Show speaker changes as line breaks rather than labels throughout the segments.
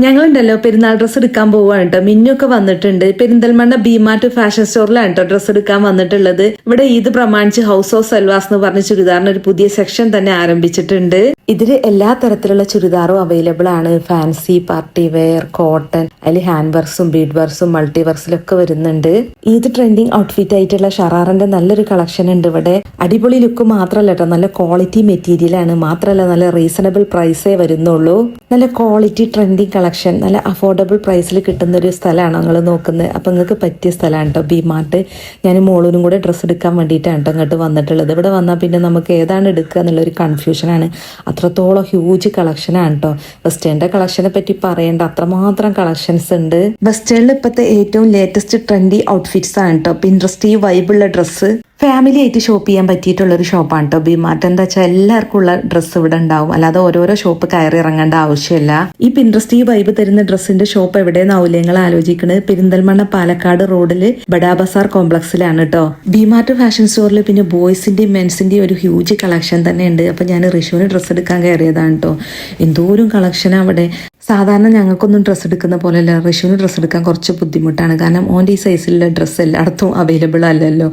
ഞങ്ങളുണ്ടല്ലോ പെരുന്നാൾ ഡ്രസ്സ് എടുക്കാൻ പോവാണ് കേട്ടോ. മിന്നൊക്കെ വന്നിട്ടുണ്ട്. പെരിന്തൽമണ്ണ ബി-മാർട്ട് ഫാഷൻ സ്റ്റോറിലാണ് കേട്ടോ ഡ്രസ്സ് എടുക്കാൻ വന്നിട്ടുള്ളത്. ഇവിടെ ഈദ് പ്രമാണിച്ച് ഹൗസ് ഓഫ് സൽവാസ് എന്ന് പറഞ്ഞ ചുരിദാറിന് ഒരു പുതിയ സെക്ഷൻ തന്നെ ആരംഭിച്ചിട്ടുണ്ട്. ഇതിൽ എല്ലാ തരത്തിലുള്ള ചുരിദാറും അവൈലബിൾ ആണ്. ഫാൻസി, പാർട്ടി വെയർ, കോട്ടൺ, അതിൽ ഹാൻഡ് വർക്സും ബീഡ് വർക്സും മൾട്ടി വർക്സിലൊക്കെ വരുന്നുണ്ട്. ഈദ് ട്രെൻഡിങ് ഔട്ട്ഫിറ്റ് ആയിട്ടുള്ള ഷറാറിന്റെ നല്ലൊരു കളക്ഷൻ ഉണ്ട് ഇവിടെ. അടിപൊളി ലുക്ക് മാത്രമല്ല കേട്ടോ, നല്ല ക്വാളിറ്റി മെറ്റീരിയൽ ആണ്. മാത്രമല്ല നല്ല റീസണബിൾ പ്രൈസേ വരുന്നുള്ളൂ. നല്ല ക്വാളിറ്റി ട്രെൻഡിങ് കളക്ഷൻ നല്ല അഫോർഡബിൾ പ്രൈസിൽ കിട്ടുന്ന ഒരു സ്ഥലമാണ് നിങ്ങൾ നോക്കുന്നത്. അപ്പം നിങ്ങൾക്ക് പറ്റിയ സ്ഥലമാണ് കേട്ടോ ബി-മാർട്ട്. ഞാൻ മോളൂനും കൂടെ ഡ്രസ്സ് എടുക്കാൻ വേണ്ടിയിട്ടാണ് കേട്ടോ ഇങ്ങോട്ട് വന്നിട്ടുള്ളത്. ഇവിടെ വന്നാൽ പിന്നെ നമുക്ക് ഏതാണ് എടുക്കുക എന്നുള്ളൊരു കൺഫ്യൂഷനാണ്. അത്രത്തോളം ഹ്യൂജ് കളക്ഷനാണ് കേട്ടോ. വെസ്റ്റേണിന്റെ കളക്ഷനെ പറ്റി പറയേണ്ട അത്രമാത്രം കളക്ഷൻസ് ഉണ്ട്. വെസ്റ്റേണിൽ ഇപ്പോഴത്തെ ഏറ്റവും ലേറ്റസ്റ്റ് ട്രെൻഡി ഔട്ട്ഫിറ്റ്സ് ആണ് കേട്ടോ. പിൻട്രസ്റ്റ് വൈബുള്ള ഡ്രസ്സ് ഫാമിലി ആയിട്ട് ഷോപ്പ് ചെയ്യാൻ പറ്റിയിട്ടുള്ളൊരു ഷോപ്പാണ് കേട്ടോ ബി-മാർട്ട്. എന്താ വെച്ചാൽ എല്ലാവർക്കും ഉള്ള ഡ്രസ്സ് ഇവിടെ ഉണ്ടാവും. അല്ലാതെ ഓരോരോ ഷോപ്പ് കയറി ഇറങ്ങേണ്ട ആവശ്യമില്ല. ഈ പിൻട്രസ്റ്റ് വൈബ് തരുന്ന ഡ്രസ്സിന്റെ ഷോപ്പ് എവിടെയെന്നാവില്ല നിങ്ങൾ ആലോചിക്കുന്നത്? പെരിന്തൽമണ്ണ പാലക്കാട് റോഡില് ബഡാ ബസാർ കോംപ്ലക്സിലാണ് കേട്ടോ. ബി-മാർട്ട് ഫാഷൻ സ്റ്റോറിൽ പിന്നെ ബോയ്സിന്റെയും മെൻസിന്റെയും ഒരു ഹ്യൂജ് കളക്ഷൻ തന്നെ ഉണ്ട്. അപ്പൊ ഞാൻ റിഷുവിന് ഡ്രസ്സ് എടുക്കാൻ കയറിയതാണ് കേട്ടോ. എന്തോരം കളക്ഷനാണ് അവിടെ. സാധാരണ ഞങ്ങൾക്കൊന്നും ഡ്രസ്സ് എടുക്കുന്ന പോലെയല്ല, റിഷുവിന് ഡ്രസ്സ് എടുക്കാൻ കുറച്ച് ബുദ്ധിമുട്ടാണ്. കാരണം ഓൻ്റെ ഈ സൈസിലുള്ള ഡ്രസ്സ് എല്ലായിടത്തും അവൈലബിൾ അല്ലല്ലോ.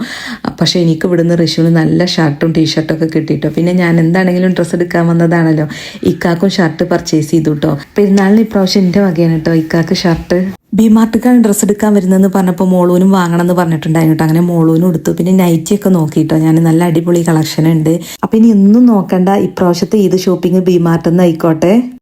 പക്ഷേ എനിക്ക് ഇവിടുന്ന് റിഷുവിന് നല്ല ഷർട്ടും ടീഷർട്ടൊക്കെ കിട്ടിയിട്ടോ. പിന്നെ ഞാൻ എന്താണെങ്കിലും ഡ്രസ്സ് എടുക്കാൻ വന്നതാണല്ലോ. ഇക്കാക്കും ഷർട്ട് പർച്ചേസ് ചെയ്തു കേട്ടോ. പെരുന്നാളിന് ഇപ്രാവശ്യം എൻ്റെ വകയാണ് കേട്ടോ ഇക്കാക്ക് ഷർട്ട്. ബി-മാർട്ടിക്കാണ് ഡ്രസ്സ് എടുക്കാൻ വരുന്നതെന്ന് പറഞ്ഞപ്പോൾ മോളൂനും വാങ്ങണം എന്ന് പറഞ്ഞിട്ടുണ്ടായിരുന്നു കേട്ടോ. അങ്ങനെ മോളൂനും എടുത്തു. പിന്നെ നൈറ്റിയൊക്കെ നോക്കിയിട്ടോ ഞാൻ. നല്ല അടിപൊളി കളക്ഷൻ ഉണ്ട്. അപ്പം ഇനി ഒന്നും നോക്കണ്ട, ഇപ്രാവശ്യത്തെ ഈദ് ഷോപ്പിംഗ് ബി-മാർട്ടിൽ നിന്ന് ആയിക്കോട്ടെ.